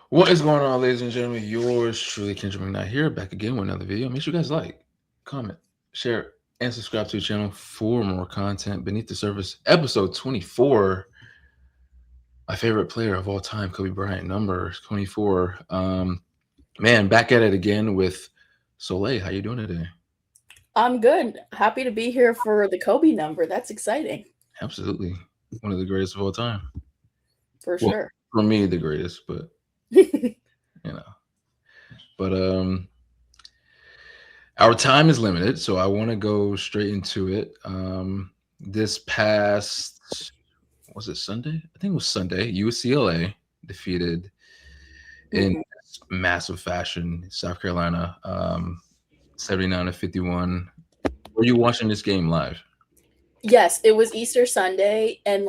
What is going on, ladies and gentlemen? Yours truly, Kendrick McKnight here, back again with another video. Make sure you guys like, comment, share, and subscribe to the channel for more content. Beneath the Surface, episode 24. My favorite player of all time, Kobe Bryant, number 24. Man, back at it again with Soleil. How you doing today? I'm good. Happy to be here for the Kobe number. That's exciting Absolutely, one of the greatest of all time. for Well, sure. for me, the greatest, but you know. But our time is limited, so I want to go straight into it. This past, was it Sunday? I think it was Sunday. UCLA defeated in Mhm. massive fashion South Carolina, 79-51. Were you watching this game live? Yes, it was Easter Sunday, and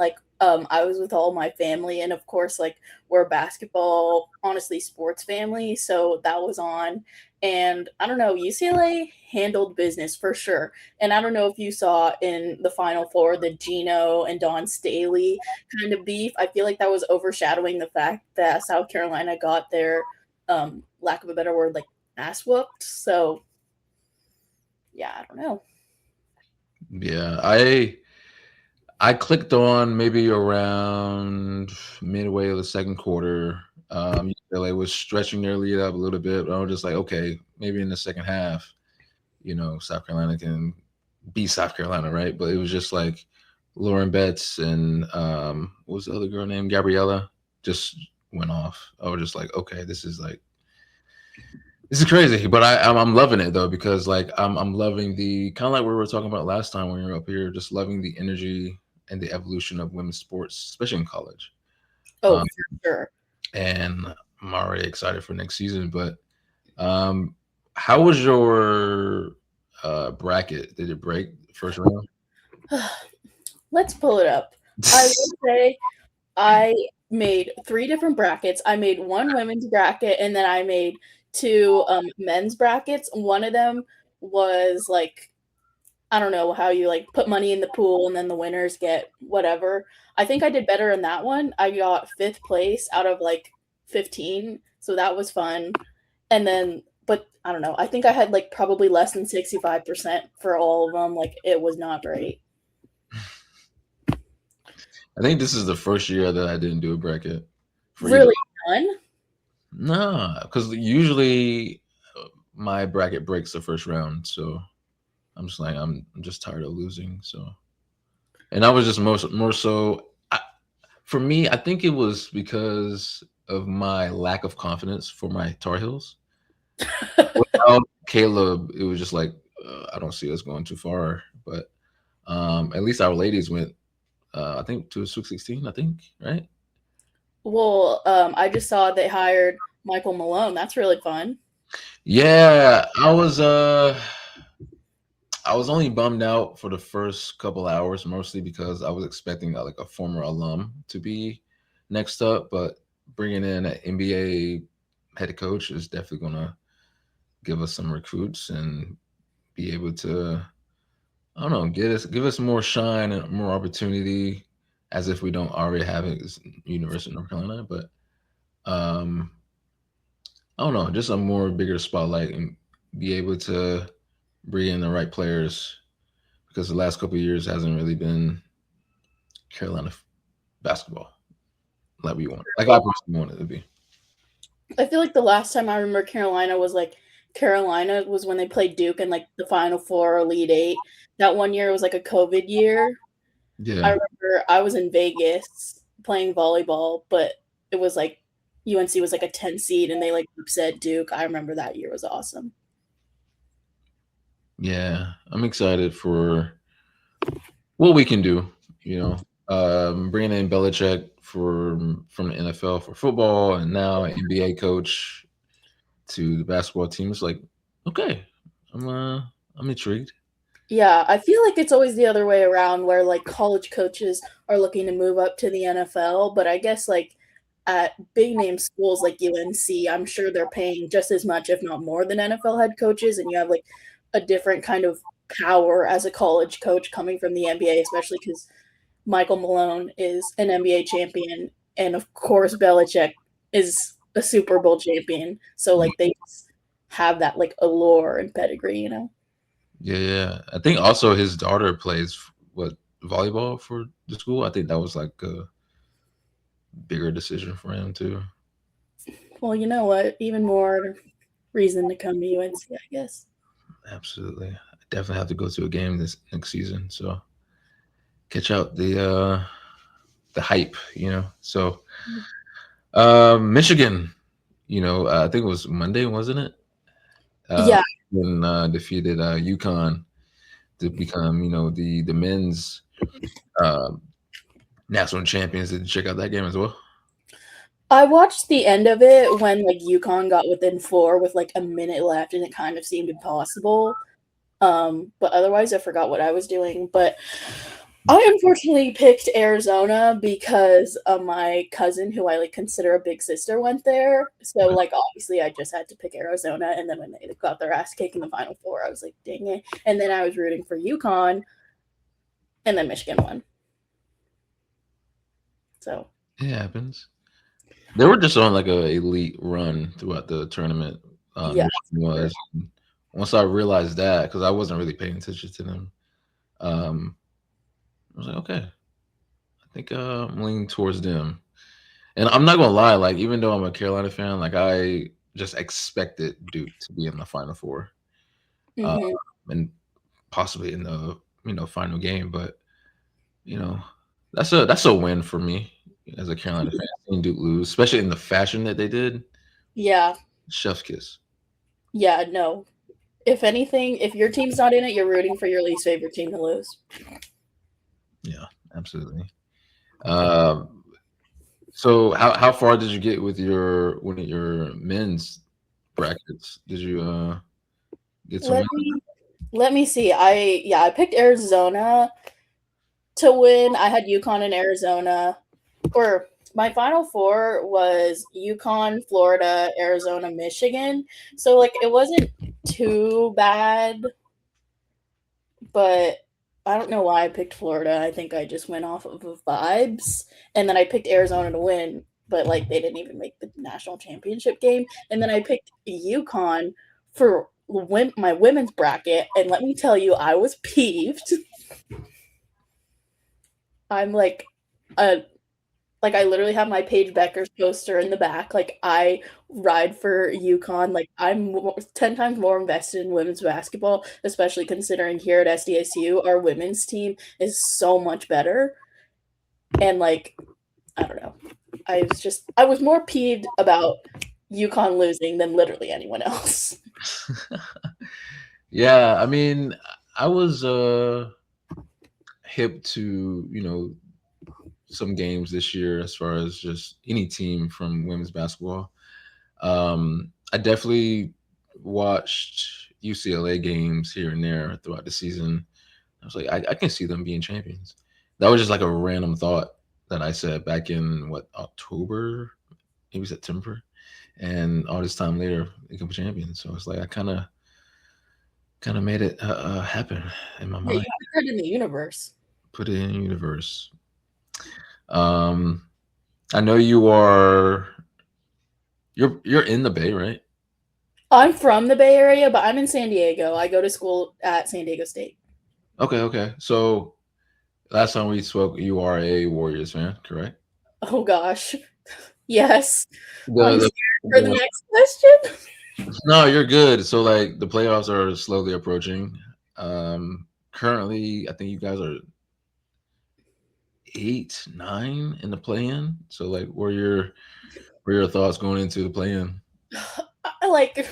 I was with all my family, and of course we're a basketball, honestly sports family, so that was on. And I don't know, UCLA handled business for sure. And I don't know if you saw in the Final Four the Gino and Don Staley kind of beef. I feel like that was overshadowing the fact that South Carolina got their lack of a better word, like ass whooped. So yeah, I don't know. Yeah, I clicked on maybe around midway of the second quarter. UCLA was stretching their lead up a little bit, but I was just like, okay, maybe in the second half, South Carolina can beat South Carolina, right? But it was just like Lauren Betts and what was the other girl named Gabriella just went off. I was just like, okay, this is crazy, but I'm loving it though because like I'm loving the kind of like we were talking about last time when you were up here, just loving the energy and the evolution of women's sports, especially in college. Oh, Um, for sure. and I'm already excited for next season. But um, how was your bracket? Did it break first round? Let's pull it up. I will say I made three different brackets. I made one women's bracket and then I made two men's brackets. One of them was like, I don't know how you like put money in the pool and then the winners get whatever. I think I did better in that one. I got fifth place out of like 15. So that was fun. And then, but I don't know. I think I had like probably less than 65% for all of them. Like it was not great. I think this is the first year that I didn't do a bracket for either. Really fun. No, because usually my bracket breaks the first round, so I'm just like I'm just tired of losing. So, and I was just more so for me. I think it was because of my lack of confidence for my Tar Heels. Without Caleb, it was just like I don't see us going too far. But at least our ladies went. I think to a Sweet 16. I think right. Well, I just saw they hired Michael Malone. That's really fun. Yeah, I was only bummed out for the first couple hours, mostly because I was expecting like a former alum to be next up, but bringing in an NBA head coach is definitely gonna give us some recruits and be able to, I don't know, give us more shine and more opportunity, as if we don't already have it as University of North Carolina. But um, I don't know, just a more bigger spotlight and be able to bring in the right players because the last couple of years hasn't really been Carolina basketball like we want, like I personally want it to be. I feel like the last time I remember Carolina was like Carolina was when they played Duke in like the Final Four or Elite Eight. That one year was like a COVID year. I Yeah, remember I was in Vegas playing volleyball, but it was like UNC was like a 10 seed and they like upset Duke. I remember that year was awesome. yeah, I'm excited for what we can do. You know, bringing in Belichick from the NFL for football, and now an NBA coach to the basketball team. It's like, okay, I'm uh, I'm intrigued. Yeah, I feel like it's always the other way around where like college coaches are looking to move up to the NFL, but I guess like at big name schools like UNC, I'm sure they're paying just as much, if not more, than NFL head coaches, and you have like a different kind of power as a college coach coming from the NBA, especially because Michael Malone is an NBA champion, and of course Belichick is a Super Bowl champion. So like they just have that like allure and pedigree, you know. Yeah, yeah. I think also his daughter plays what volleyball for the school. I think that was like a bigger decision for him too. Well, you know what? Even more reason to come to UNC, I guess. Absolutely. I definitely have to go to a game this next season. So catch out the hype, you know. So Michigan, I think it was Monday, wasn't it? Uh Yeah, when defeated UConn to become, the men's uh, national champions. Did you check out that game as well? I watched the end of it when like UConn got within four with like a minute left, and it kind of seemed impossible. But otherwise, I forgot what I was doing. But I unfortunately picked Arizona because my cousin, who I like consider a big sister, went there. So Okay. like obviously, I just had to pick Arizona. And then when they got their ass kicked in the Final Four, I was like, dang it. And then I was rooting for UConn, and then Michigan won. So It happens. They were just on like a elite run throughout the tournament. yeah, Michigan was. Once I realized that, because I wasn't really paying attention to them, um, I was like, okay, I think I'm leaning towards them. And I'm not gonna lie, like even though I'm a Carolina fan, like I just expected Duke to be in the Final Four, uh, hmm and possibly in the final game. But you know, that's a win for me as a Carolina fan. Seeing Duke lose, especially in the fashion that they did, yeah, chef's kiss. yeah. No, if anything, if your team's not in it, you're rooting for your least favorite team to lose. Yeah, absolutely. Um, so how far did you get with your one of your men's brackets? Did you get some Let wins? me let me see. I picked Arizona to win. I had UConn and Arizona. Or my final four was UConn, Florida, Arizona, Michigan. So like it wasn't too bad, but I don't know why I picked Florida. I think I just went off of vibes. And then I picked Arizona to win, but like they didn't even make the national championship game. And then I picked UConn for my women's bracket. And let me tell you, I was peeved. I'm a like I literally have my Paige Becker's poster in the back. Like I ride for UConn. Like I'm 10 times more invested in women's basketball, especially considering here at SDSU our women's team is so much better. And like I don't know, I was more peeved about UConn losing than literally anyone else. Yeah, I mean, I was hip to some games this year as far as just any team from women's basketball. I definitely watched UCLA games here and there throughout the season. I was like, I can see them being champions. That was just like a random thought that I said back in what October, maybe September, and all this time later, they become champions. So it's like I kind of made it happen in my Yeah, you mind, put it in the universe. put it in the universe. Um, I know you're in the Bay, right? I'm from the Bay Area, but I'm in San Diego. I go to school at San Diego State. Okay, okay. So last time we spoke, you are a Warriors fan, correct? Oh gosh. Yes. I'm The, scared for the the next question. no, you're good. So like the playoffs are slowly approaching. Currently, I think you guys are 8, 9 in the play-in. So like, what are your thoughts going into the play-in? Like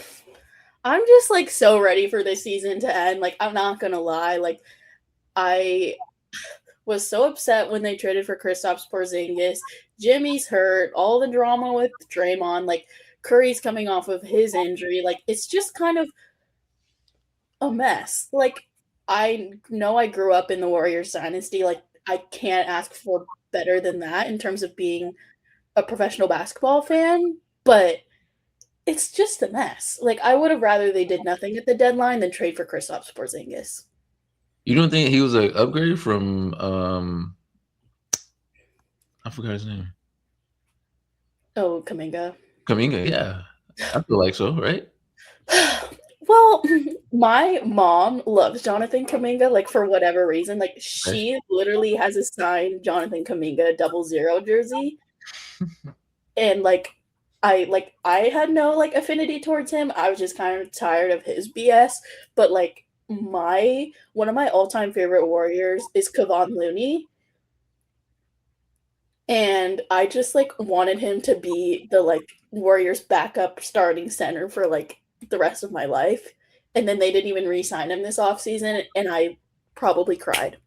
I'm just like so ready for this season to end. Like I'm not gonna lie. Like I was so upset when they traded for Kristaps Porzingis. Jimmy's hurt. All the drama with Draymond. Like Curry's coming off of his injury. Like it's just kind of a mess. Like I know I grew up in the Warriors dynasty. Like I can't ask for better than that in terms of being a professional basketball fan. But it's just a mess. Like I would have rather they did nothing at the deadline than trade for Kristaps Porzingis. You don't think he was an upgrade from I forgot his name. Oh, Kaminga. Kaminga, yeah. I feel like so, right? Well, my mom loves Jonathan Kaminga, like, for whatever reason, like, Okay. she literally has a signed Jonathan Kaminga 00 jersey, and, I had no, like, affinity towards him, I was just kind of tired of his BS, but, like, my one of my all-time favorite Warriors is Kevon Looney, and I just, like, wanted him to be the, like, Warriors' backup starting center for, like, the rest of my life, and then they didn't even re-sign him this offseason, and I probably cried.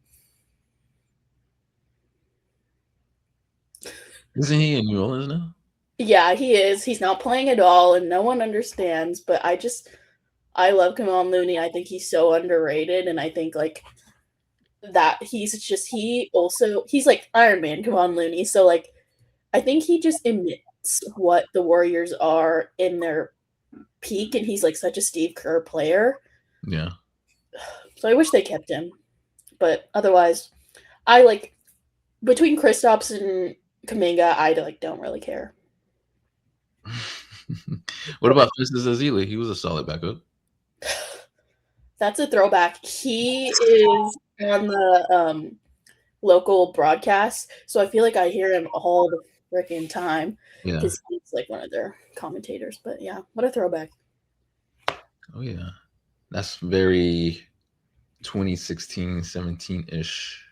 Isn't he in New Orleans now? Yeah, he is, he's not playing at all, and no one understands, but I love Kevon Looney, I think he's so underrated, and I think, like, that he's like Iron Man Kevon Looney, so, like, I think he just emits what the Warriors are in their peak, and he's, like, such a Steve Kerr player. Yeah. So I wish they kept him, but otherwise, I like between Kristaps and Kuminga, I like don't really care. What about Festus Ezeli? He was a solid backup. That's a throwback. He is on the local broadcast, so I feel like I hear him all the freaking time Yeah. because he's like one of their commentators. But yeah, what a throwback. Oh yeah. That's very 2016, 17-ish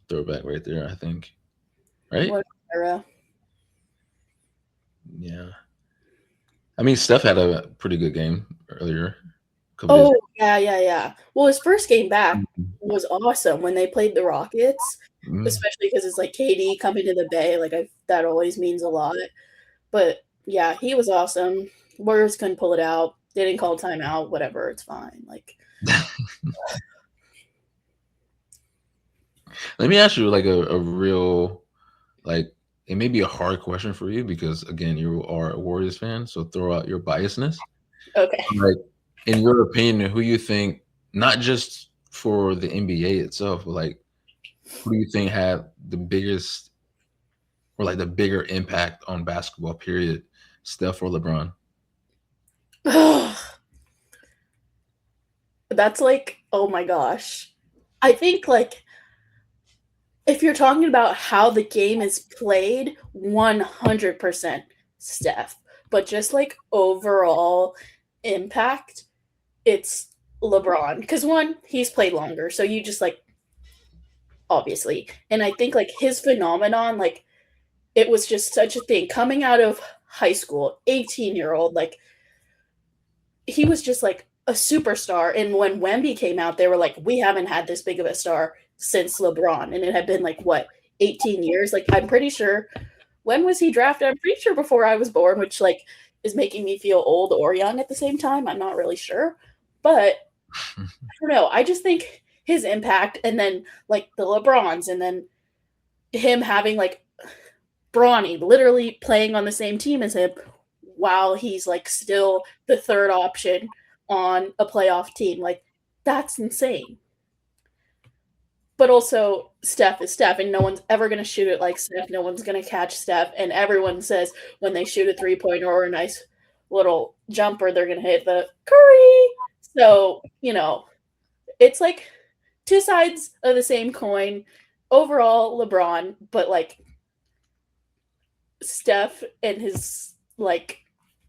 throwback right there, I think. Right? What era. Yeah. I mean, Steph had a pretty good game earlier, a couple days. Oh, yeah, yeah, yeah. Well, his first game back Mhm. was awesome when they played the Rockets, Mm. especially because it's like KD coming to the Bay, like, I that always means a lot, but, yeah, he was awesome. Warriors couldn't pull it out. They didn't call timeout, whatever, it's fine, like Let me ask you like a real like it may be a hard question for you because again you are a Warriors fan, so throw out your biasness. okay. Like in your opinion, who you think not just for the NBA itself, but like who do you think had the biggest or like the bigger impact on basketball period, Steph or LeBron? That's, like oh my gosh. I think, like, if you're talking about how the game is played, 100% Steph, but just, like, overall impact, it's LeBron. Because 1, he's played longer, so you just, like obviously, and I think, like, his phenomenon, like, it was just such a thing coming out of high school, 18-year-old, like, he was just, like, a superstar, and when Wemby came out, they were like, "We haven't had this big of a star since LeBron," and it had been, like, what, 18 years? Like, I'm pretty sure when was he drafted? I'm pretty sure before I was born, which, like, is making me feel old or young at the same time, I'm not really sure, but I don't know, I just think his impact and then, like, the LeBrons and then him having, like, Bronny literally playing on the same team as him while he's, like, still the 3rd option on a playoff team, like, that's insane. But also, Steph is Steph, and no one's ever gonna shoot it like Steph, no one's gonna catch Steph, and everyone says when they shoot a three-pointer or a nice little jumper, they're gonna hit the Curry! So, it's, like, 2 sides of the same coin. Overall, LeBron, but, like, Steph and his, like,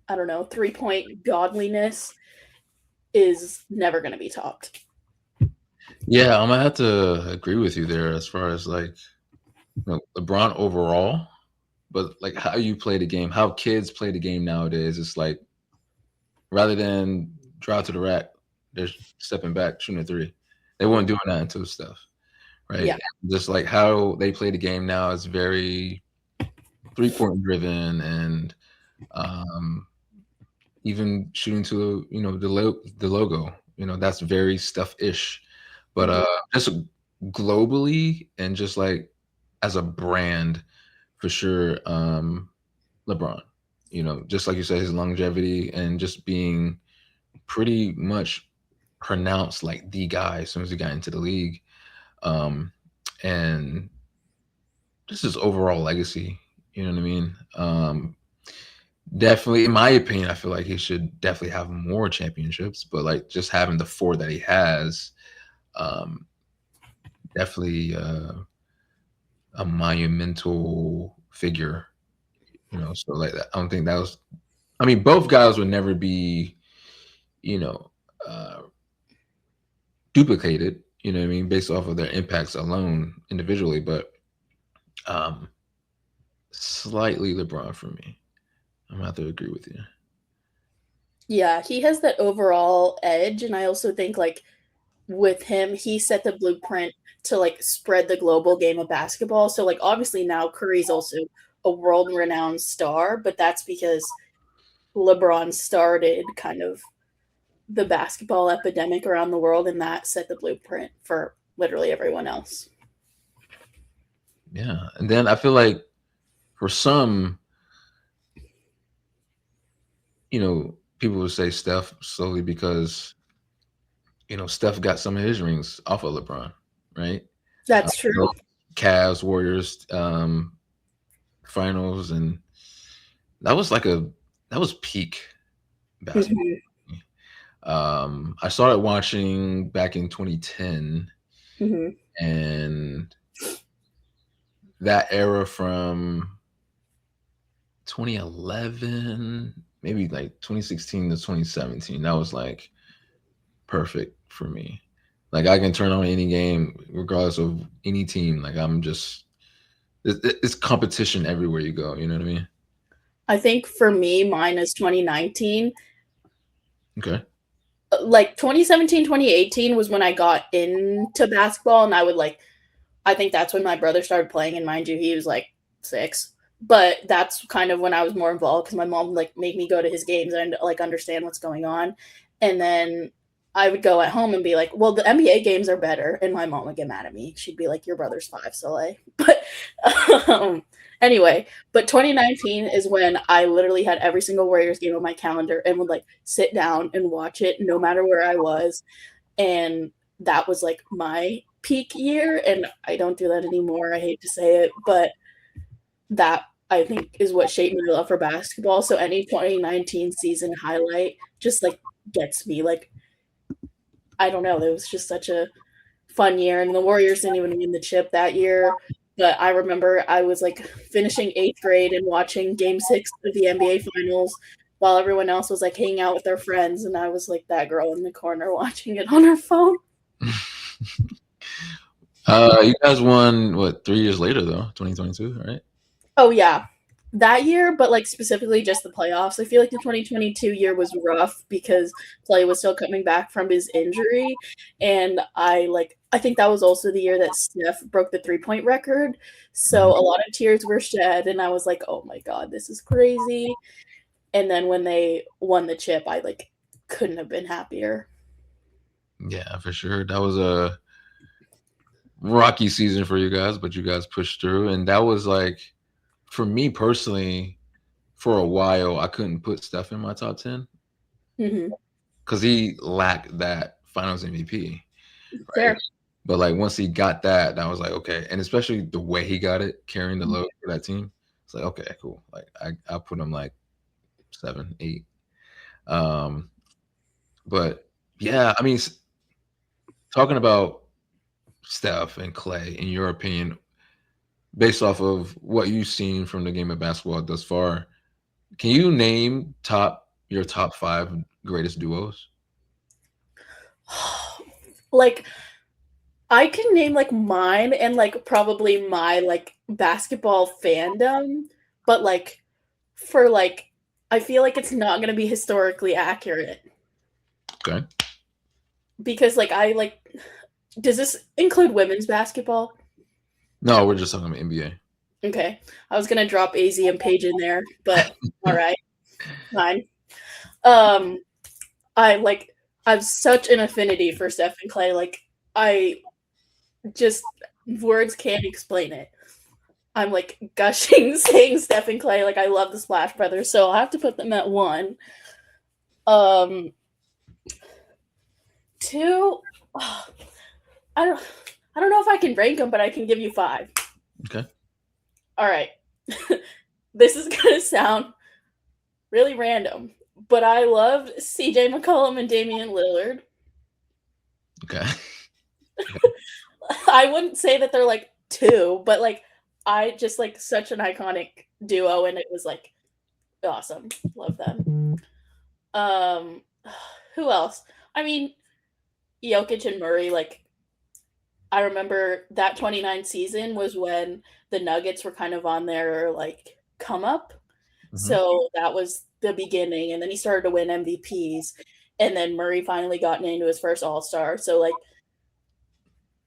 I don't know, three-point godliness is never gonna be topped. Yeah, I'm gonna have to agree with you there as far as like LeBron overall, but like how you play the game, how kids play the game nowadays, it's like rather than drive to the rack, they're stepping back, shooting a three. They weren't doing that until stuff, right? Yeah. Just like how they play the game now is very 3-point driven and um, even shooting to the logo, that's very stuff ish. But Mhm. just globally and just like as a brand, for sure, LeBron. Just like you said, his longevity and just being pretty much pronounced like the guy as soon as he got into the league. Um, and just his overall legacy, you know what I mean? definitely, in my opinion, I feel like he should definitely have more championships. But like just having the four that he has, um, definitely a monumental figure. So like that, I don't think that was. I mean, both guys would never be, you know, uh, duplicated. You know what I mean, based off of their impacts alone individually, but um, slightly LeBron for me. I'm gonna have to agree with you. Yeah, he has that overall edge, and I also think like with him, he set the blueprint to like spread the global game of basketball. So like obviously now Curry's also a world renowned star, but that's because LeBron started kind of the basketball epidemic around the world, and that set the blueprint for literally everyone else. Yeah, and then I feel like for some, people would say Steph solely because Steph got some of his rings off of LeBron, right? Uh, That's true. Cavs, Warriors, finals, and that was like that was peak basketball. Hmm. I started watching back in 2010, Hmm. and that era from 2011, maybe like 2016 to 2017, that was like perfect for me. Like I can turn on any game, regardless of any team. Like I'm just, it's competition everywhere you go. You know what I mean? I think for me, mine is 2019. Okay. Like 2017, 2018 was when I got into basketball, and I would like I think that's when my brother started playing, and mind you, he was like 6. But that's kind of when I was more involved because my mom would like make me go to his games and like understand what's going on. And then I would go at home and be like, "Well, the NBA games are better," and my mom would get mad at me. She'd be like, "Your brother's 5, Soleil." But um, anyway, but 2019 is when I literally had every single Warriors game on my calendar and would like sit down and watch it no matter where I was, and that was like my peak year, and I don't do that anymore. I hate to say it, but that I think is what shaped my love for basketball. So any 2019 season highlight just like gets me like I don't know, it was just such a fun year, and the Warriors didn't even win the chip that year. But I remember I was like finishing 8th grade and watching game 6 of the NBA finals while everyone else was like hanging out with their friends, and I was like that girl in the corner watching it on her phone. You guys won what 3 years later though, 2022, right? Oh yeah, that year, but like specifically just the playoffs. I feel like the 2022 year was rough because Clay was still coming back from his injury, and I think that was also the year that Steph broke the 3-point record. So Mhm. a lot of tears were shed, and I was like, "Oh my god, this is crazy." And then when they won the chip, I like couldn't have been happier. Yeah, for sure. That was a rocky season for you guys, but you guys pushed through, and that was like, for me personally, for a while, I couldn't put Steph in my top 10 Hmm. because he lacked that Finals MVP, right? Fair. But like once he got that, I was like, okay, and especially the way he got it, carrying the load for that team, it's like, okay, cool. Like I put him like 7, 8. Um, but yeah, I mean, talking about Steph and Clay, in your opinion, based off of what you've seen from the game of basketball thus far, can you name your top 5 greatest duos? Like I can name like mine and like probably my like basketball fandom, but like for like I feel like it's not going to be historically accurate Okay. because like I like does this include women's basketball? No, we're just talking about NBA. Okay. I was going to drop AZ and Paige in there, but all right. Fine. Um I like I have such an affinity for Steph and Clay. Like I just words can't explain it. I'm like gushing saying Steph and Clay. Like I love the Splash Brothers, so I'll have to put them at 1. Um, 2. Oh, I don't. I don't know if I can rank them, but I can give you 5. Okay. All right. This is gonna sound really random. But I love CJ McCollum and Damian Lillard. Okay. I wouldn't say that they're like two, but like I just like such an iconic duo, and it was like awesome. Love them. Um, who else? I mean, Jokic and Murray. Like I remember that 29 season was when the Nuggets were kind of on their like come up. Hmm. So that was the beginning, and then he started to win MVPs, and then Murray finally got into his first All Star. So like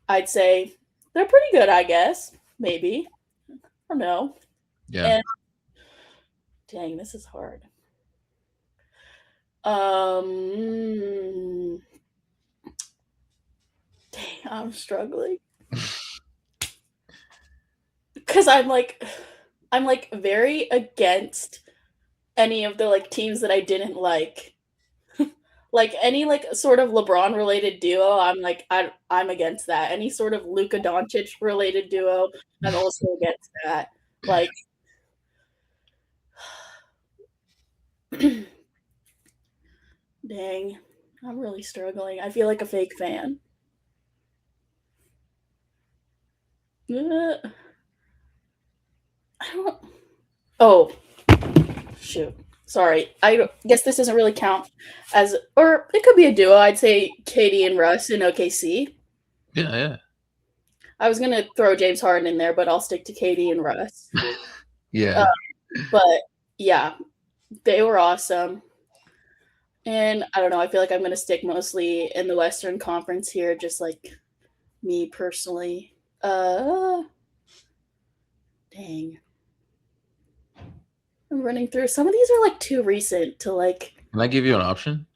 I'd say they're pretty good, I guess. Maybe. I don't know. Yeah. And dang, this is hard. Um, dang, I'm struggling because I'm like very against any of the like teams that I didn't like. Like any like sort of LeBron related duo, I'm like I'm against that. Any sort of Luka Doncic related duo, I'm also against that. Like, dang, I'm really struggling. I feel like a fake fan. I don't. Oh, shoot. Sorry. I guess this doesn't really count as, or it could be a duo. I'd say Katie and Russ in OKC. Yeah. Yeah. I was gonna throw James Harden in there, but I'll stick to Katie and Russ. Uh, Yeah. but yeah, they were awesome. And I don't know. I feel like I'm gonna stick mostly in the Western Conference here, just like me personally. Dang. I'm running through. Some of these are like too recent to like. Can I give you an option?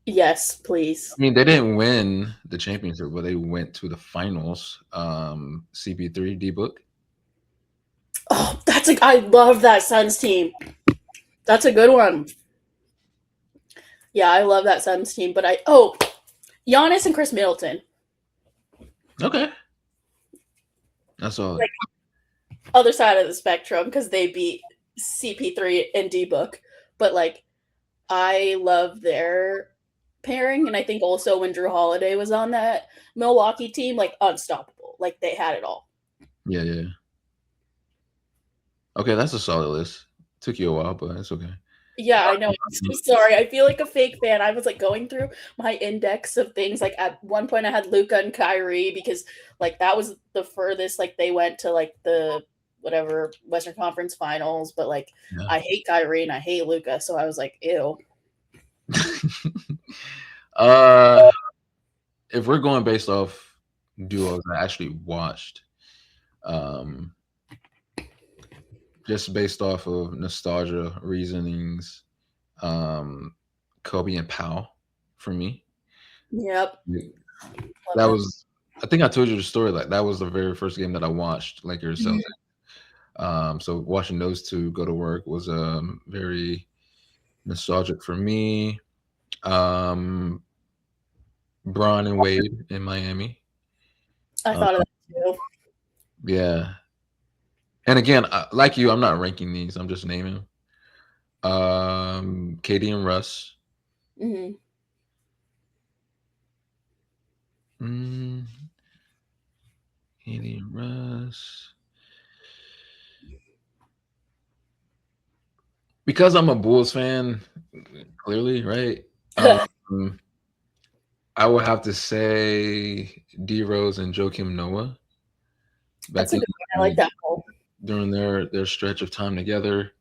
Yes, please. I mean, they didn't win the championship, but they went to the finals. CP3 D book. Oh, that's like I love that Suns team. That's a good one. Yeah, I love that Suns team. But Giannis and Chris Middleton, Okay. That's all. like other side of the spectrum because they beat CP3 and D Book. But like I love their pairing, and I think also when Drew Holiday was on that Milwaukee team, like unstoppable. Like they had it all. Yeah. Yeah. Okay, that's a solid list. Took you a while, but it's okay. Yeah, I know. I'm so sorry. I feel like a fake fan. I was like going through my index of things. Like at one point, I had Luca and Kyrie because like that was the furthest like they went to like the whatever Western Conference Finals. But like Yeah. I hate Kyrie and I hate Luca, so I was like, ew. uh, if we're going based off duos I actually watched, um, just based off of nostalgia reasonings, um, Kobe and Powell for me. Yep, love That them. was, I think I told you the story. Like that was the very first game that I watched, Lakers Mhm. Celtics. So watching those two go to work was very nostalgic for me. Um, Braun and Wade in Miami. I Uh, thought of that too. yeah, and again, like you, I'm not ranking these. I'm just naming. Katie and Russ. Hmm. Mm, Katie and Russ. Because I'm a Bulls fan, clearly, right? Um, I would have to say D Rose and Joakim Noah back That's a in good one. I like that poll. during their stretch of time together.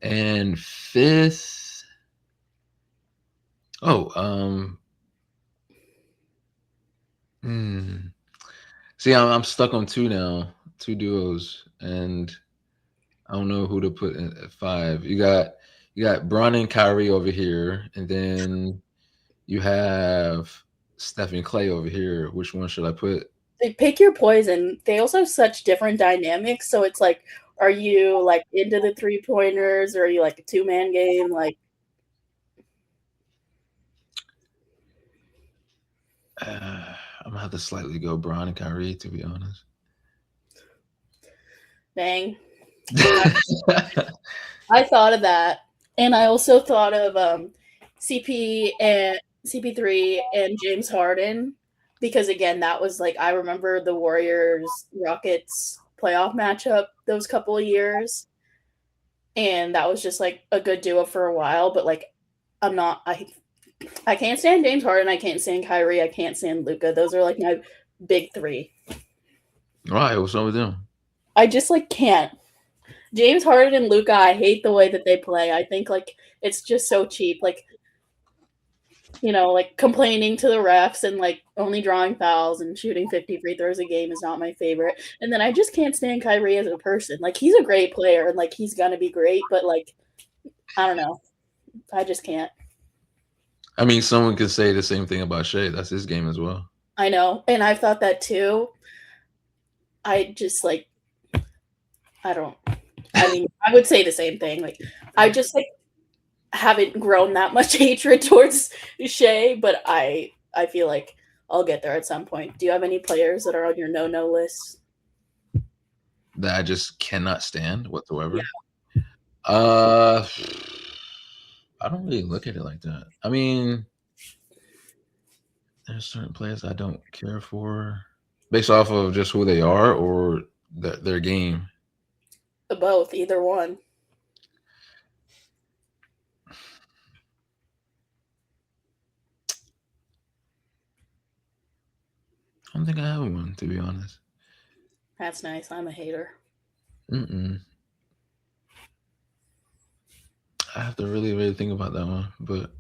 And fifth, oh, hmm. See, I'm stuck on two now, two duos, and I don't know who to put in at five. You got Bron and Kyrie over here, and then you have Stephen Clay over here. Which one should I put? They pick your poison. They also have such different dynamics. So it's like, are you like into the 3 pointers, or are you like a 2 man game? Like, I'm gonna have to slightly go Bron and Kyrie, to be honest. dang. I thought of that. And I also thought of CP and CP3 and James Harden because again that was like I remember the Warriors Rockets playoff matchup those couple of years and that was just like a good duo for a while but like I'm not I can't stand James Harden, I can't stand Kyrie, I can't stand Luca. Those are like my big 3. Right, what's wrong with them? I just like can't. James Harden and Luca, I hate the way that they play. I think like it's just so cheap. Like like complaining to the refs and like only drawing fouls and shooting 50 free throws a game is not my favorite. And then I just can't stand Kyrie as a person. Like he's a great player and like he's gonna be great, but like I don't know. I just can't. I mean, someone could say the same thing about Shea. That's his game as well. I know. And I've thought that too. I just like I don't I mean, I would say the same thing. Like I just like haven't grown that much hatred towards Shea, but I feel like I'll get there at some point. Do you have any players that are on your no list? That I just cannot stand Yeah. whatsoever. Uh, I don't really look at it like that. I mean, there's certain players I don't care for based off of just who they are or their game. Both, either one. I don't think I have one, to be honest. That's nice. I'm a hater. Mm-mm. I have to really, really think about that one. But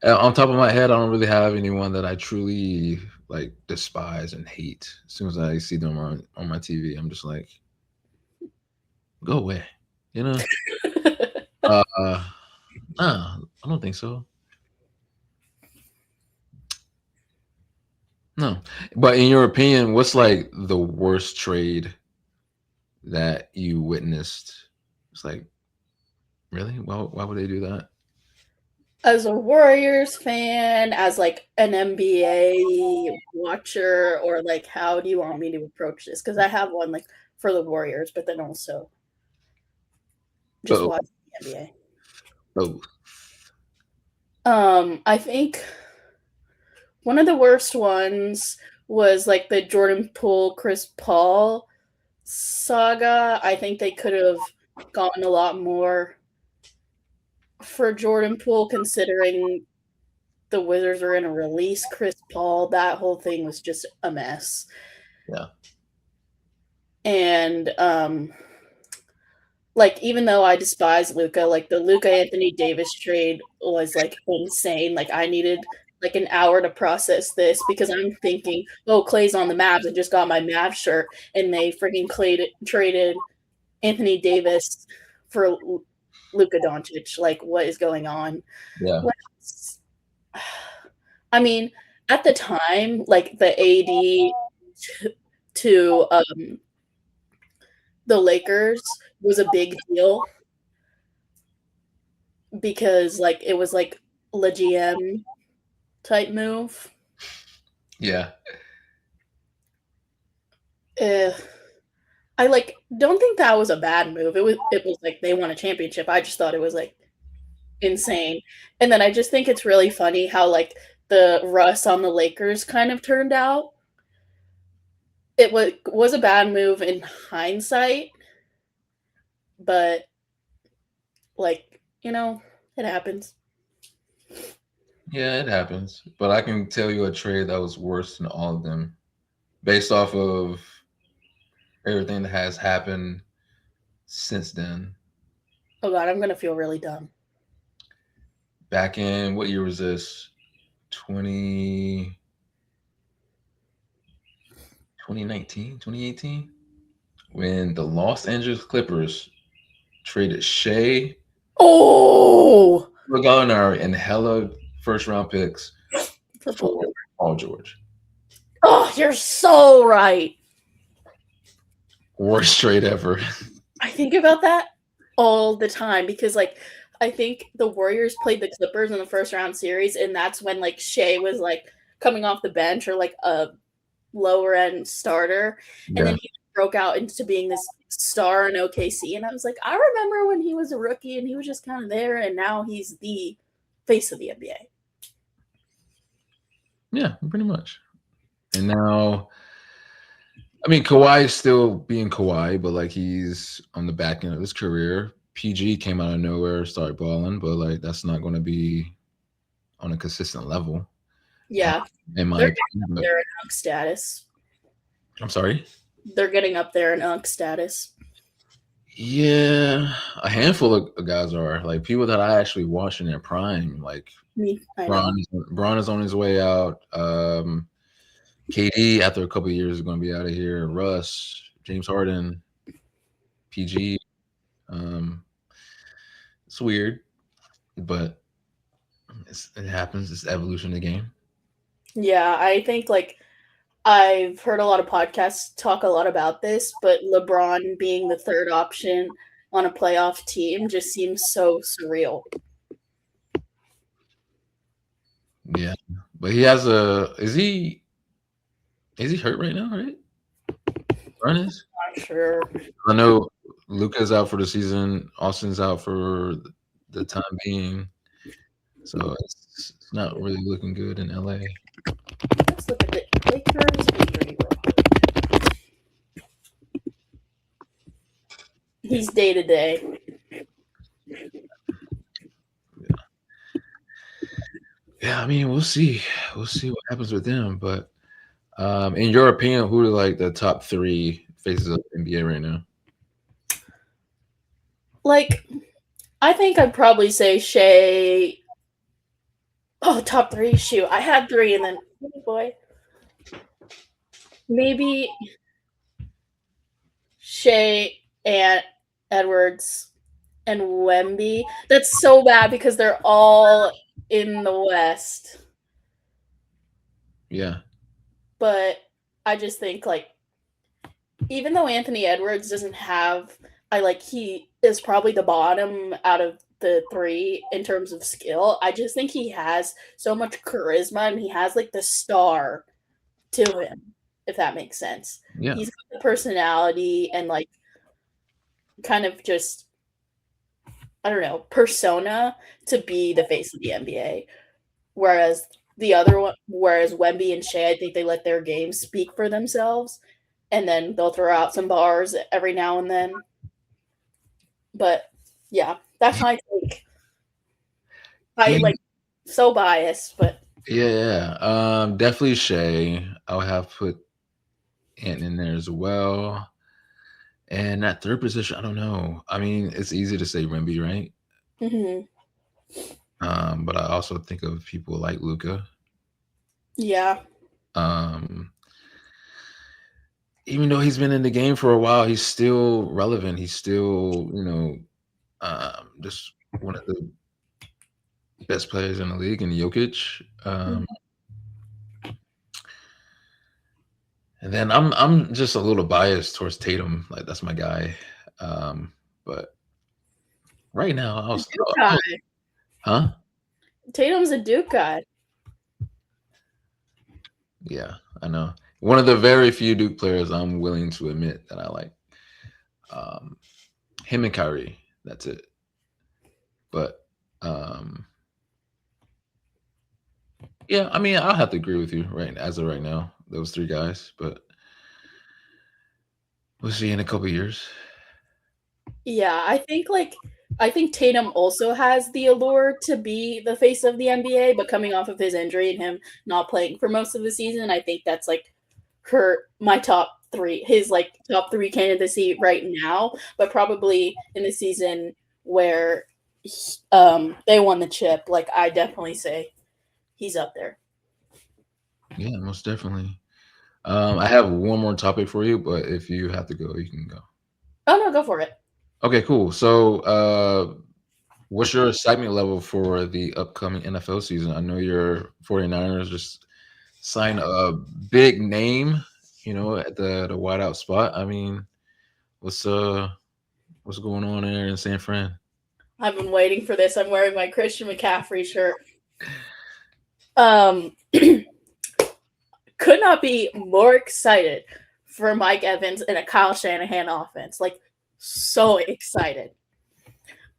on top of my head, I don't really have anyone that I truly like despise and hate. As soon as I see them on my TV, I'm just like, go away. You know? Uh, nah, I don't think so. No. But in your opinion, what's like the worst trade that you witnessed? It's like, really? Why would they do that? As a Warriors fan, as like an NBA watcher, or like how do you want me to approach this? Because I have one like for the Warriors, but then also just Both. watch the NBA. Both. I think one of the worst ones was like the Jordan Poole Chris Paul saga. I think they could have gotten a lot more for Jordan Poole considering the Wizards were going to release Chris Paul. That whole thing was just a mess. Yeah. And like even though I despise Luca, like the Luca Anthony Davis trade was like insane. Like I needed like an hour to process this because I'm thinking, oh, Clay's on the Mavs. I just got my Mavs shirt, and they freaking traded Anthony Davis for Luka Doncic. Like, what is going on? Yeah. I mean, at the time, like the AD to the Lakers was a big deal because like it was like a GM type move. Yeah. Uh, I like don't think that was a bad move. It was like they won a championship. I just thought it was like insane. And then I just think it's really funny how like the Russ on the Lakers kind of turned out. It was a bad move in hindsight, but like, it happens. Yeah, it happens. But I can tell you a trade that was worse than all of them based off of everything that has happened since then. Oh god, I'm gonna feel really dumb. Back in what year was this? 20, 2019, 2018? When the Los Angeles Clippers traded Shea, Oh, Gallinari, and hella first round picks for for Paul George. oh, you're so right. Worst trade ever. I think about that all the time because like I think the Warriors played the Clippers in the first round series, and that's when like Shea was like coming off the bench or like a lower end starter, and then Yeah. he broke out into being this star in OKC, and I was like, I remember when he was a rookie and he was just kind of there, and now he's the face of the NBA. Yeah, pretty much. And now, I mean, Kawhi is still being Kawhi, but like he's on the back end of his career. PG came out of nowhere, started balling, but like that's not going to be on a consistent level, uh, Yeah, in my they're getting opinion. up But there in UNC status. I'm sorry. They're getting up there in UNC status. Yeah, a handful of guys are like people that I actually watch in their prime. Like Me, I know. Bron is on his way out. KD after a couple of years is going to be out of here. Russ, James Harden, PG. Um, it's weird, but it happens. It's the evolution of the game. Yeah, I think like I've heard a lot of podcasts talk a lot about this, but LeBron being the third option on a playoff team just seems so surreal. Yeah, but he has a. Is he hurt right now? Right, Bron is. Not sure. I know Luca's out for the season. Austin's out for the time being. So it's not really looking good in LA. Let's look at the Lakers injury report. He's day to day. Yeah, I mean, we'll see. We'll see what happens with them. But in your opinion, who are like the top three faces of NBA right now? Like, I think I'd probably say Shea. Oh, top three. Shoot, I had three, and then oh boy, maybe Shea and Edwards and Wemby. That's so bad because they're all in the West. Yeah, But I just think like even though Anthony Edwards doesn't have he is probably the bottom out of the three in terms of skill. I just think he has so much charisma and he has like the star to him, if that makes sense. yeah, He's got the personality and like kind of just I don't know, persona to be the face of the NBA. Whereas whereas Wemby and Shea, I think they let their game speak for themselves, and then they'll throw out some bars every now and then. But yeah, that's my take. I yeah, like so biased, but yeah. Definitely Shea. I'll have put Ant in there as well. And that third position, I don't know. I mean, it's easy to say Wemby, right? mhm, But I also think of people like Luca. yeah, Um, even though he's been in the game for a while, he's still relevant. He's still, just one of the best players in the league in Jokic. mhm. And then I'm just a little biased towards Tatum. Like that's my guy. But right now, Duke guy. huh? Tatum's a Duke guy. Yeah, I know. One of the very few Duke players I'm willing to admit that I like. Um, him and Kyrie. That's it. But um, yeah, I mean, I'll have to agree with you right as of right now. Those three guys, but we'll see in a couple years. Yeah, I think Tatum also has the allure to be the face of the NBA, but coming off of his injury and him not playing for most of the season, I think that's like my top three, his like top three candidacy right now, but probably in the season where they won the chip, like I definitely say he's up there. Yeah, most definitely. I have one more topic for you, but if you have to go, you can go. Oh no, go for it. Okay, cool. So, what's your excitement level for the upcoming NFL season? I know your 49ers just signed a big name, at the wideout spot. I mean, what's what's going on there in San Fran? I've been waiting for this. I'm wearing my Christian McCaffrey shirt. Um, could not be more excited for Mike Evans and a Kyle Shanahan offense. Like, so excited.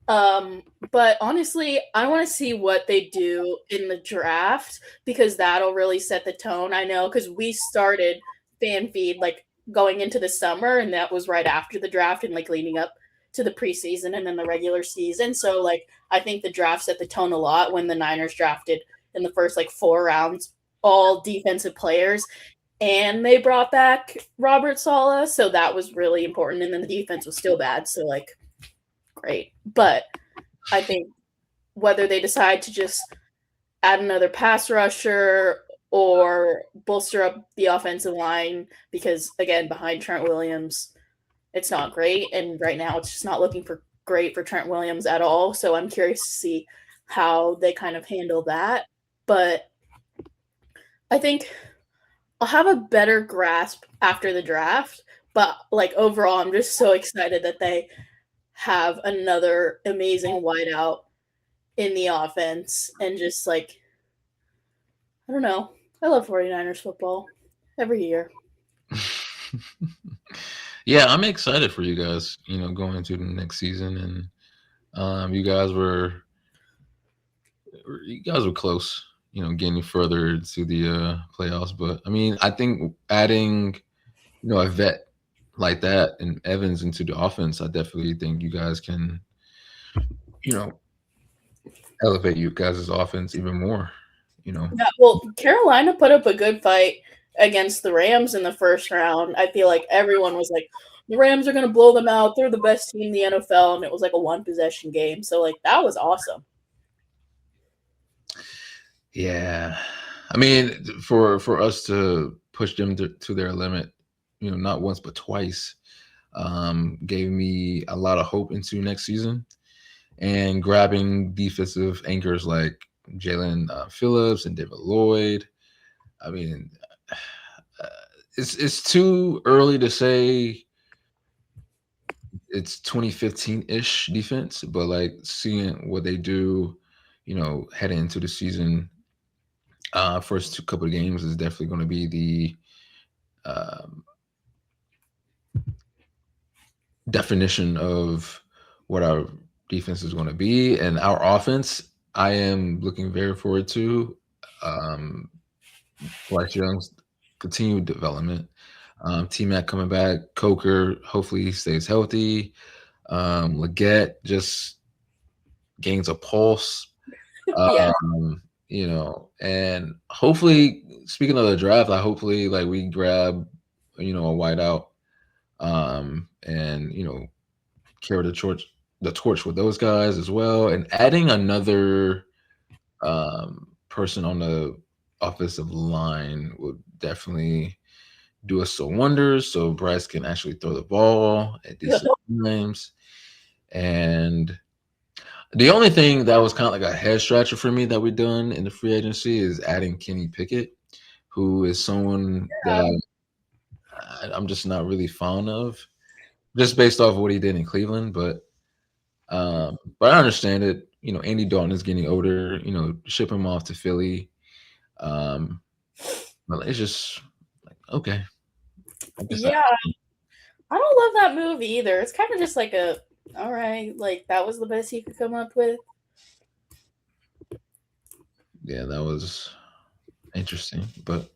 But honestly, I want to see what they do in the draft because that'll really set the tone. I know because we started fan feed like going into the summer, and that was right after the draft and like leading up to the preseason and then the regular season. So like I think the draft set the tone a lot when the Niners drafted in the first like 4 rounds all defensive players, and they brought back Robert Saleh, so that was really important. And then the defense was still bad, so like great. But I think whether they decide to just add another pass rusher or bolster up the offensive line, because again, behind Trent Williams, it's not great. And right now it's just not looking for great for Trent Williams at all. So I'm curious to see how they kind of handle that. But I think I'll have a better grasp after the draft. But like overall, I'm just so excited that they have another amazing wideout in the offense and just like I don't know. I love 49ers football every year. Yeah, I'm excited for you guys. Going into the next season, and you guys were close. Getting further to the playoffs, but I mean, I think adding a vet like that and Evans into the offense, I definitely think you guys can you know elevate you guys' offense even more. You know, Yeah, well, Carolina put up a good fight against the Rams in the first round. I feel like everyone was like, the Rams are going to blow them out. They're the best team in the NFL. And it was like a one possession game. So, like, that was awesome. yeah. I mean, for us to push them to their limit, not once but twice, gave me a lot of hope into next season. And grabbing defensive anchors like Jalen Phillips and David Lloyd. I mean, uh, it's too early to say it's 2015 ish defense, but like seeing what they do, heading into the season, first couple of games is definitely going to be the um, definition of what our defense is going to be, and our offense. I am looking very forward to um, Bryce Young's continued development. T Mac coming back, Coker hopefully he stays healthy. Leggett just gains a pulse. Yeah. And hopefully, speaking of the draft, I hopefully like we grab, a wideout, and carry the torch with those guys as well, and adding another person on the offensive line would definitely do us some wonders. So Bryce can actually throw the ball at decent times. And the only thing that was kind of like a head scratcher for me that we've done in the free agency is adding Kenny Pickett, who is someone that I'm just not really fond of, just based off of what he did in Cleveland. But I understand it. Andy Dalton is getting older. Ship him off to Philly. Um, but it's just like okay. I guess Yeah. I don't love that move either. It's kind of just like all right, like that was the best he could come up with. yeah, that was interesting. But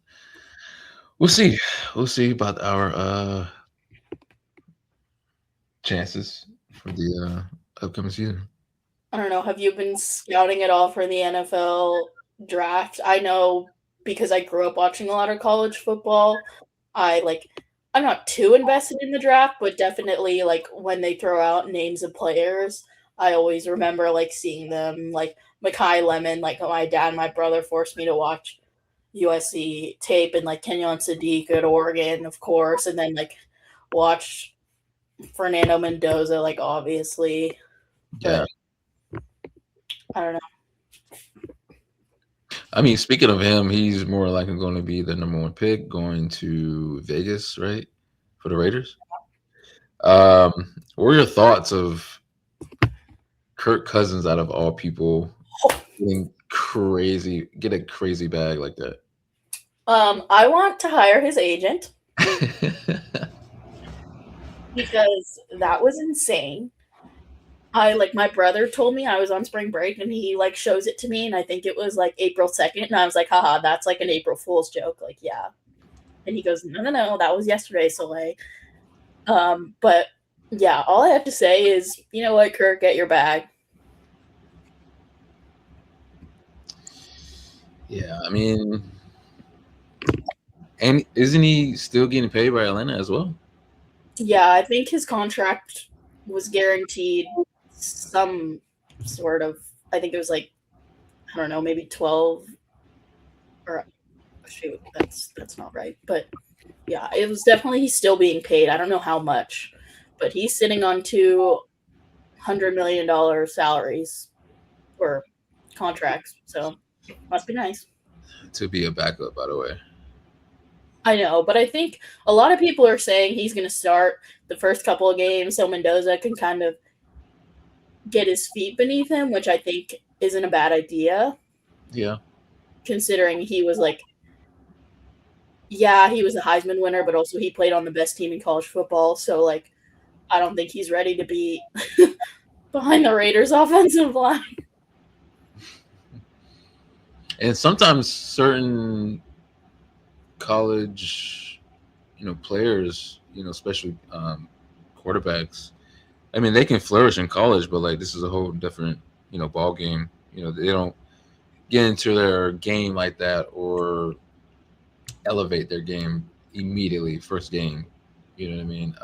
we'll see. We'll see about our chances for the upcoming season. I don't know. Have you been scouting at all for the NFL draft? I know because I grew up watching a lot of college football. I like I'm not too invested in the draft, but definitely like when they throw out names of players, I always remember like seeing them like Makai Lemon, like my dad and my brother forced me to watch USC tape and like Kenyon Sadiq at Oregon, of course, and then like watch Fernando Mendoza, like obviously. Yeah. But I don't know. I mean, speaking of him, he's more likely going to be the number one pick going to Vegas, right? For the Raiders. What are your thoughts of Kirk Cousins out of all people get a crazy bag like that? I want to hire his agent. because that was insane. I like my brother told me I was on spring break and he like shows it to me and I think it was like April 2nd and I was like, haha, that's like an April Fool's joke. Like, yeah. And he goes, no, no, no, that was yesterday, Soleil. But yeah, all I have to say is, you know what, Kirk, get your bag. Yeah, I mean, and isn't he still getting paid by Atlanta as well? Yeah, I think his contract was guaranteed some sort of, I think it was like, I don't know, maybe 12 or shoot, that's not right. But yeah, it was definitely he's still being paid. I don't know how much, but he's sitting on $200 million salaries or contracts. So must be nice. To be a backup, by the way. I know, but I think a lot of people are saying he's going to start the first couple of games so Mendoza can kind of get his feet beneath him, which I think isn't a bad idea, Yeah. considering he was like, yeah, he was a Heisman winner, but also he played on the best team in college football. So, like, I don't think he's ready to be behind the Raiders' offensive line. And sometimes certain college, players, especially quarterbacks. I mean, they can flourish in college, but like this is a whole different, ball game. They don't get into their game like that or elevate their game immediately first game. You know what I mean?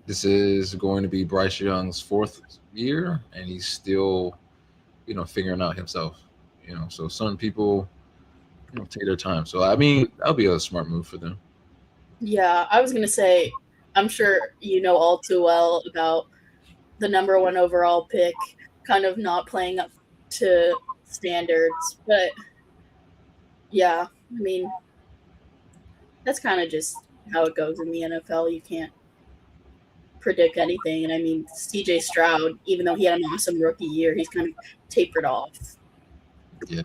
This is going to be Bryce Young's fourth year, and he's still, figuring out himself. So some people, take their time. So I mean, that'll be a smart move for them. Yeah, I was going to say, I'm sure you know all too well about the number one overall pick kind of not playing up to standards. But yeah, I mean, that's kind of just how it goes in the NFL. You can't predict anything. And I mean, CJ Stroud, even though he had an awesome rookie year, he's kind of tapered off. Yeah.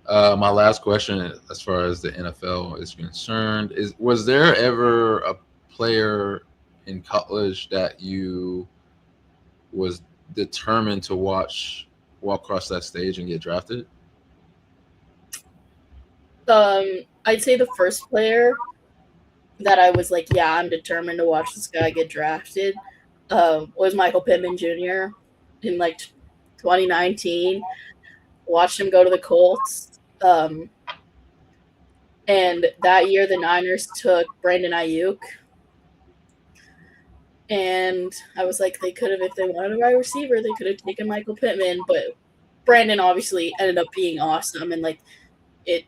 My last question, as far as the NFL is concerned, is was there ever a player in college that you was determined to watch walk across that stage and get drafted? I'd say the first player that I was like, yeah, I'm determined to watch this guy get drafted was Michael Pittman Jr. in like 2019. Watched him go to the Colts. And that year, the Niners took Brandon Ayuk. And I was like, they could have, if they wanted a wide receiver, they could have taken Michael Pittman. But Brandon obviously ended up being awesome. And like, it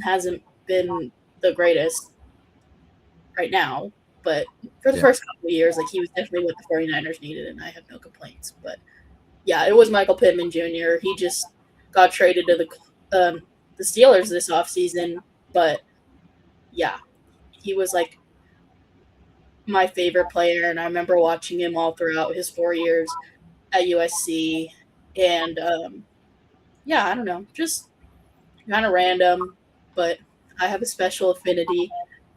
hasn't been the greatest right now. But for the Yeah. first couple of years, like, he was definitely what the 49ers needed. And I have no complaints. But yeah, it was Michael Pittman Jr. He just got traded to the Steelers this offseason. But yeah, he was like my favorite player, and I remember watching him all throughout his 4 years at USC. And yeah, I don't know, just kind of random, but I have a special affinity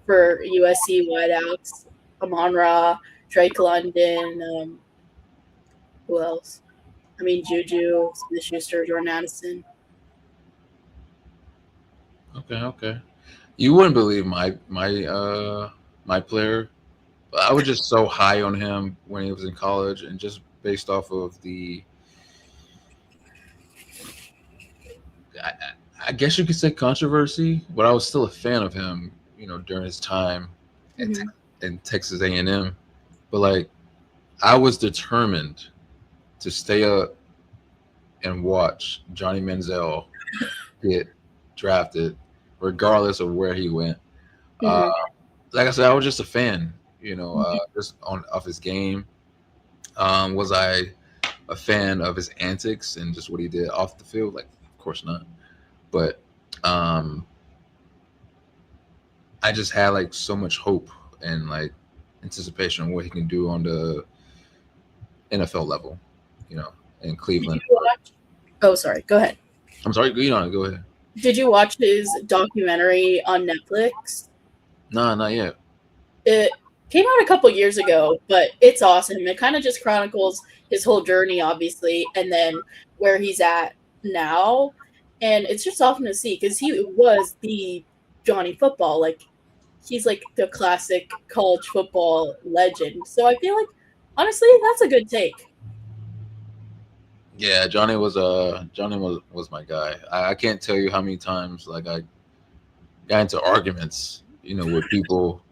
for USC wideouts. Amon Ra, Drake London, who else? I mean, Juju, Smith Schuster, Jordan Addison. Okay. Okay. You wouldn't believe my player. I was just so high on him when he was in college, and just based off of I, I guess you could say controversy, but I was still a fan of him. During his time at Mm-hmm. in Texas A&M. But like, I was determined to stay up and watch Johnny Manziel get drafted, regardless of where he went. Uh, Mm-hmm. like I said, I was just a fan. Mm-hmm. Just on off his game. Was I a fan of his antics and just what he did off the field? Like, of course not. But um, I just had like so much hope and like anticipation on what he can do on the NFL level, you know, in Did you Cleveland. watch? Oh, sorry. Go ahead. I'm sorry, go ahead. Did you watch his documentary on Netflix? Nah, not yet. Came out a couple years ago, but it's awesome. It kind of just chronicles his whole journey, obviously, and then where he's at now. And it's just awesome to see because he was the Johnny Football. Like, he's like the classic college football legend. So I feel like, honestly, that's a good take. Yeah, Johnny was my guy. I can't tell you how many times like I got into arguments, with people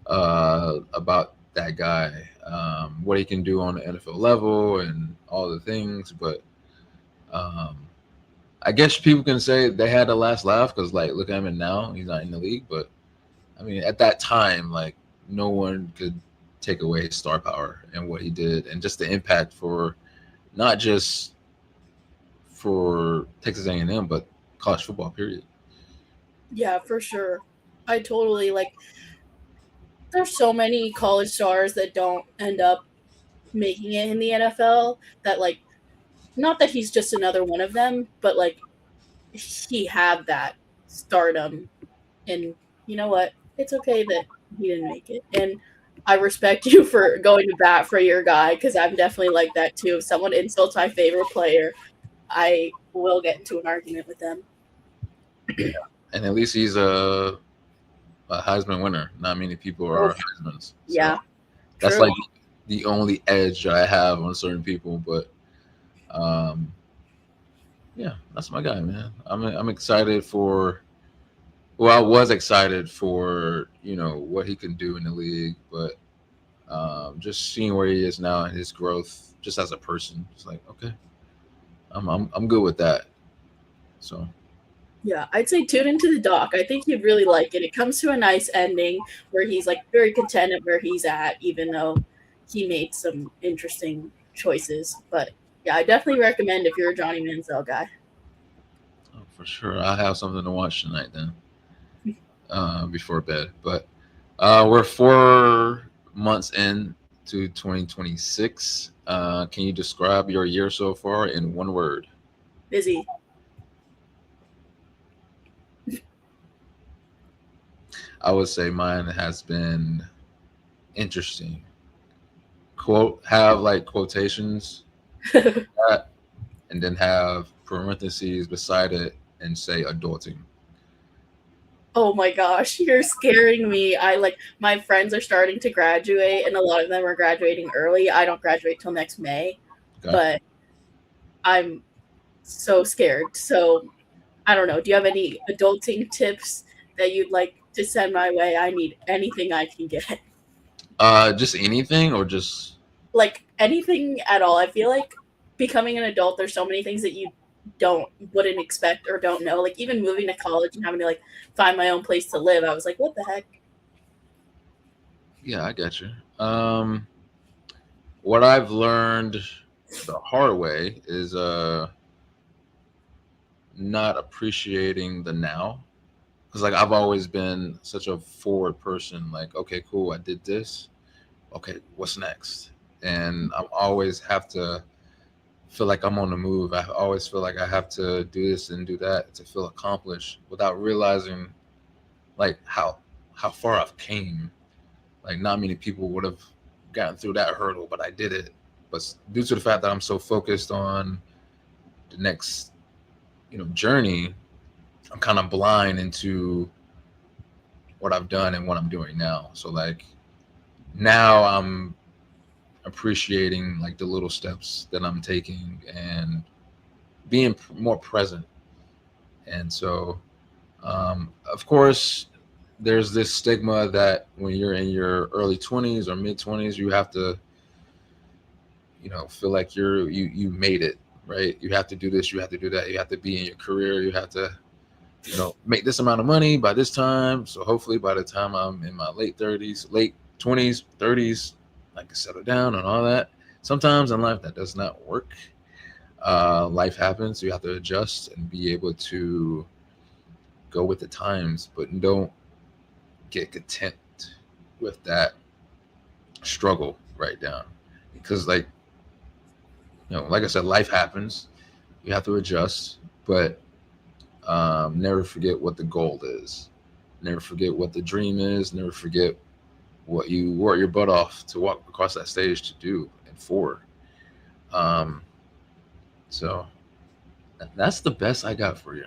about that guy, what he can do on the NFL level and all the things. But um, I guess people can say they had the last laugh because, like, look at him now; he's not in the league. But I mean, at that time, like, no one could take away his star power and what he did, and just the impact for not just for Texas A&M, but college football. Period. Yeah, for sure. I totally like. There's so many college stars that don't end up making it in the NFL that like not that he's just another one of them, but like he had that stardom and you know what? It's okay that he didn't make it. And I respect you for going to bat for your guy because I'm definitely like that too. If someone insults my favorite player, I will get into an argument with them. And at least he's a Heisman winner. Not many people Oh, are Heisman's, so yeah, that's true. like the only edge I have on certain people. But um, yeah, that's my guy, man. I'm excited for. Well, I was excited for what he can do in the league, but just seeing where he is now and his growth, just as a person, it's like okay, I'm good with that. So Yeah, I'd say tune into the doc. I think you'd really like it. It comes to a nice ending where he's like very content at where he's at, even though he made some interesting choices. But yeah, I definitely recommend if you're a Johnny Manziel guy. for sure, I have something to watch tonight then, before bed. But we're 4 months in to 2026. Can you describe your year so far in one word? Busy. I would say mine has been interesting. Quote have like quotations that, and then have parentheses beside it and say adulting. Oh my gosh, you're scaring me. I like my friends are starting to graduate and a lot of them are graduating early. I don't graduate till next May, Okay. but I'm so scared. So I don't know. Do you have any adulting tips that you'd like to send my way? I need anything I can get. Just anything or just Like anything at all. I feel like becoming an adult, there's so many things that you wouldn't expect or don't know. Like even moving to college and having to like find my own place to live, I was like, what the heck? yeah, I got you. Um, what I've learned the hard way is not appreciating the now, because like I've always been such a forward person. Like, okay, cool, I did this. Okay, what's next? And I always have to feel like I'm on the move. I always feel like I have to do this and do that to feel accomplished without realizing like how far I've came. Like not many people would have gotten through that hurdle, but I did it. But due to the fact that I'm so focused on the next, journey, I'm kind of blind into what I've done and what I'm doing now. So like now I'm appreciating like the little steps that I'm taking and being more present. And so, of course, there's this stigma that when you're in your early 20s or mid 20s, you have to, feel like you made it, right? You have to do this, you have to do that, you have to be in your career, you have to, make this amount of money by this time. So hopefully, by the time I'm in my late 30s, late 20s, 30s, I can settle down and all that. Sometimes in life that does not work. Life happens. You have to adjust and be able to go with the times, but don't get content with that struggle right now. Because, like, like I said, life happens. You have to adjust, but never forget what the goal is. Never forget what the dream is. Never forget what you work your butt off to walk across that stage to do and for. Um, so that's the best I got for you.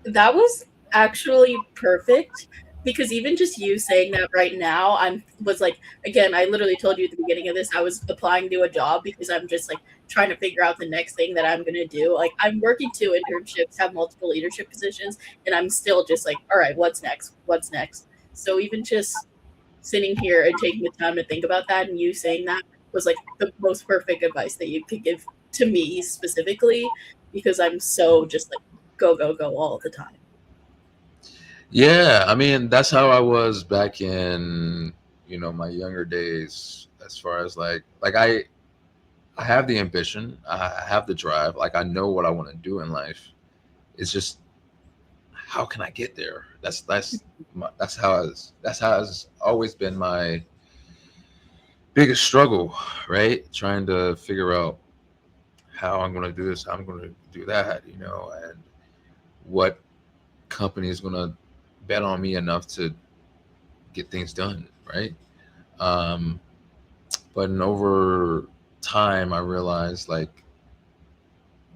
That was actually perfect because even just you saying that right now, I'm was like again, I literally told you at the beginning of this, I was applying to a job because I'm just like trying to figure out the next thing that I'm gonna do. Like I'm working 2 internships, have multiple leadership positions, and I'm still just like, all right, what's next? What's next? So even just sitting here and taking the time to think about that and you saying that was like the most perfect advice that you could give to me specifically because I'm so just like go go go all the time. Yeah, I mean that's how I was back in my younger days. As far as I have the ambition, I have the drive. Like I know what I want to do in life. It's just how can I get there? That's how it's always been my biggest struggle, right? Trying to figure out how I'm going to do this, how I'm going to do that, and what company is going to bet on me enough to get things done, right? Um, but over time, I realized like,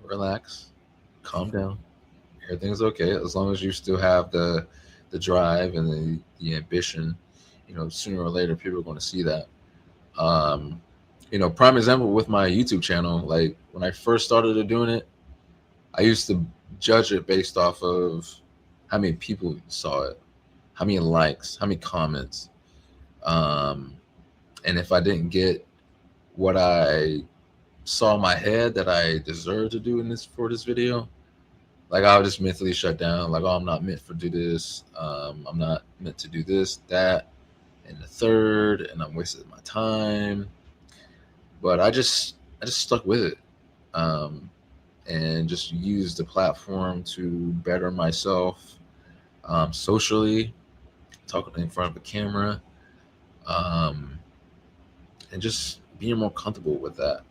relax, calm down, everything's okay as long as you still have the drive and the ambition. Sooner or later, people are going to see that. Um, prime example with my YouTube channel. Like when I first started doing it, I used to judge it based off of how many people saw it, how many likes, how many comments, um, and if I didn't get what I saw in my head that I deserved to do in this video, like I would just mentally shut down. Like, oh, I'm not meant for do this. I'm not meant to do this, that, and the third, and I'm wasting my time. But I just stuck with it, um, and just used the platform to better myself, socially, talking in front of a camera, um, and just being more comfortable with that.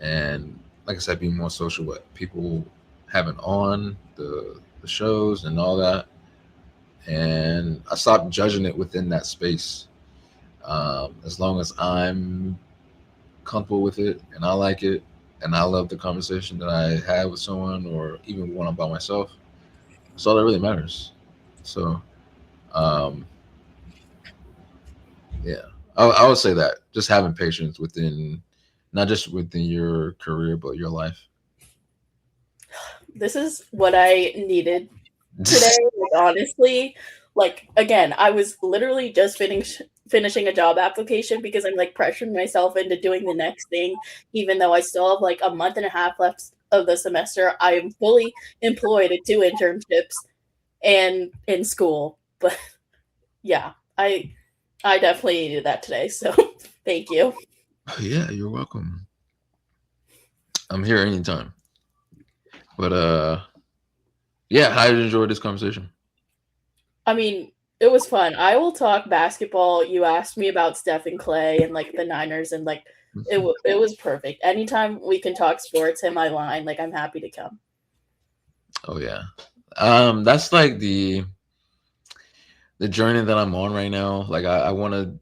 And like I said, being more social with people having on the shows and all that. And I stopped judging it within that space. As long as I'm comfortable with it and I like it and I love the conversation that I have with someone or even when I'm by myself, that's all that really matters. So, um, yeah, I would say that just having patience within, not just within your career, but your life. This is what I needed today. Like, honestly, like again, I was literally just finishing a job application because I'm like pressuring myself into doing the next thing, even though I still have like a month and a half left of the semester. I am fully employed at 2 internships and in school. But yeah, I definitely needed that today. So thank you. Yeah, you're welcome. I'm here anytime. But yeah, how did you enjoy this conversation? I mean, it was fun. I will talk basketball. You asked me about Steph and Clay and like the Niners and like it was perfect. Anytime we can talk sports in my line, like I'm happy to come. Oh yeah. That's like the journey that I'm on right now. Like I want to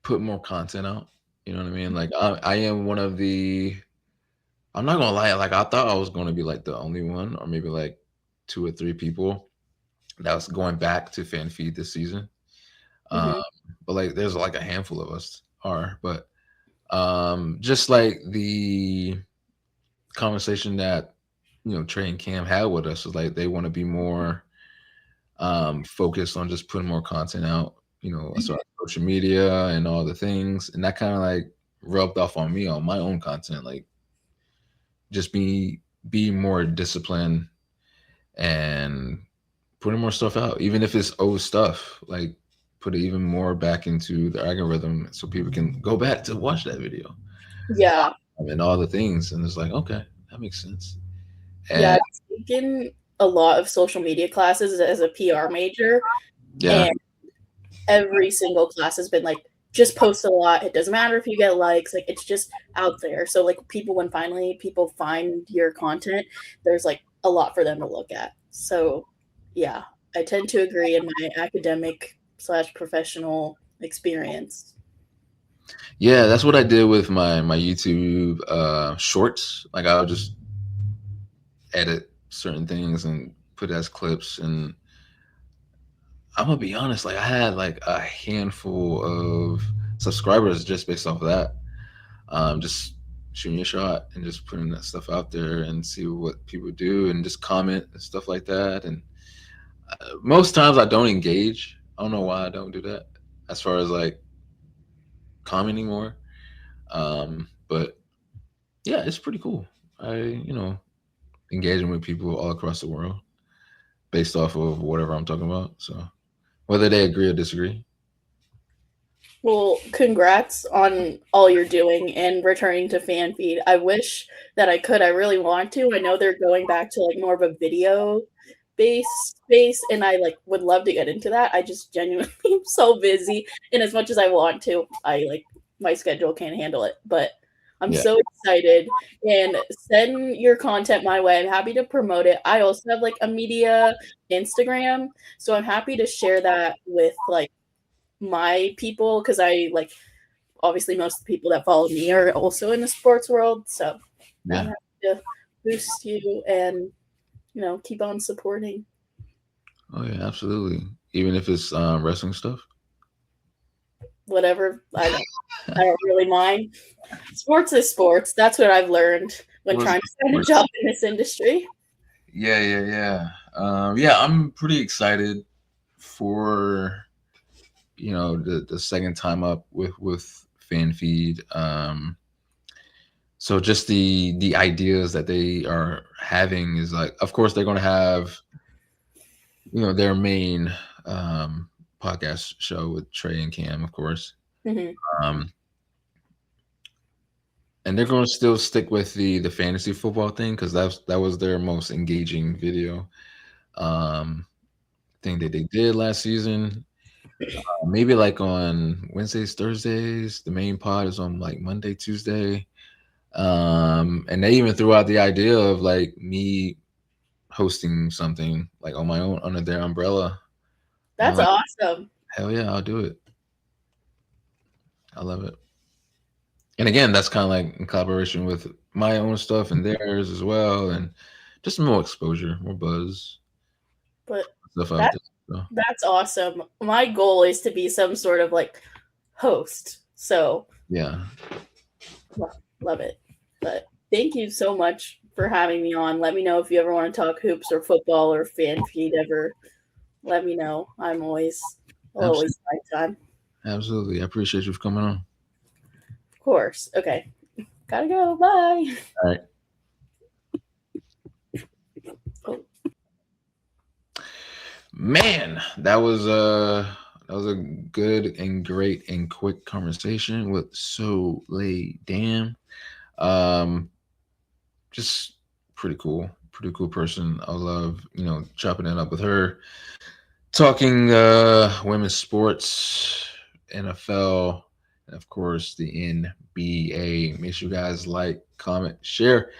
put more content out. You know what I mean? Like I am one of the. I'm not gonna lie. Like I thought I was gonna be like the only one, or maybe like two or three people that was going back to fan feed this season. Um, Hmm. but like there's like a handful of us are, but just like the conversation that Trey and Cam had with us was like they want to be more focused on just putting more content out, as far as social media and all the things, and that kind of like rubbed off on me on my own content, like just be more disciplined and putting more stuff out, even if it's old stuff, like put it even more back into the algorithm so people can go back to watch that video Yeah. and all the things, and it's like, okay, that makes sense. Yeah, And I've taken a lot of social media classes as a PR major, yeah. and every single class has been like just post a lot. It doesn't matter if you get likes, like it's just out there. So like people when finally people find your content, there's like a lot for them to look at. So yeah, I tend to agree in my academic slash professional experience. Yeah, that's what I did with my YouTube shorts. Like I'll just edit certain things and put it as clips. And I'm gonna be honest, like I had like a handful of subscribers just based off of that. Just shooting a shot and just putting that stuff out there and see what people do and just comment and stuff like that. And most times I don't engage. I don't know why I don't do that as far as like commenting more. But yeah, it's pretty cool. Engaging with people all across the world based off of whatever I'm talking about. So whether they agree or disagree. Well, congrats on all you're doing and returning to fan feed. I wish that I could. I really want to. I know they're going back to like more of a video based space, and I like would love to get into that. I just genuinely am so busy, and as much as I want to, I like my schedule can't handle it. But I'm Yeah. so excited, and send your content my way. I'm happy to promote it. I also have like a media Instagram, so I'm happy to share that with like my people, because I like obviously most of the people that follow me are also in the sports world, so I'm Yeah. happy to boost you and keep on supporting Oh yeah, absolutely. Even if it's wrestling stuff. whatever. I don't really mind. Sports is sports. That's what I've learned when What's trying to find a job in this industry. Yeah, yeah, yeah. Yeah, I'm pretty excited for the second time up with fan feed. So just the ideas that they are having is like, of course, they're going to have their main um, podcast show with Trey and Cam, of course. Hmm. Um, and they're going to still stick with the fantasy football thing because that was their most engaging video thing that they did last season. Maybe like on Wednesdays, Thursdays. The main pod is on like Monday, Tuesday. And they even threw out the idea of like me hosting something like on my own under their umbrella. I'm That's like, awesome. hell yeah, I'll do it. I love it. And again, that's kind of like in collaboration with my own stuff and theirs as well, and just more exposure, more buzz, But stuff out that there. So that's awesome. My goal is to be some sort of like host. So yeah, love it. But thank you so much for having me on. Let me know if you ever want to talk hoops or football or fan feed ever. Let me know. I'll absolutely, always find time. absolutely. I appreciate you for coming on. Of course. Okay. Gotta go. Bye. All right. Oh. Man, that was a good and great and quick conversation with Soleil. Damn. Um, just pretty cool person. I love chopping it up with her, talking women's sports, NFL, and of course the NBA. Make sure you guys like, comment, share,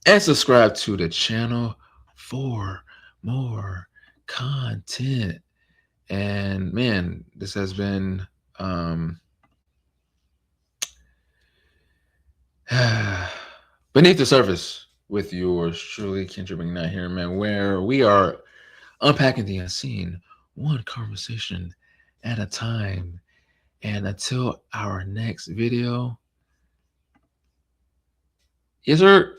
and subscribe to the channel for more content. And man, this has been um beneath the surface with yours truly, Kendra McKnight here, man, where we are unpacking the unseen, one conversation at a time. And until our next video, yes, sir.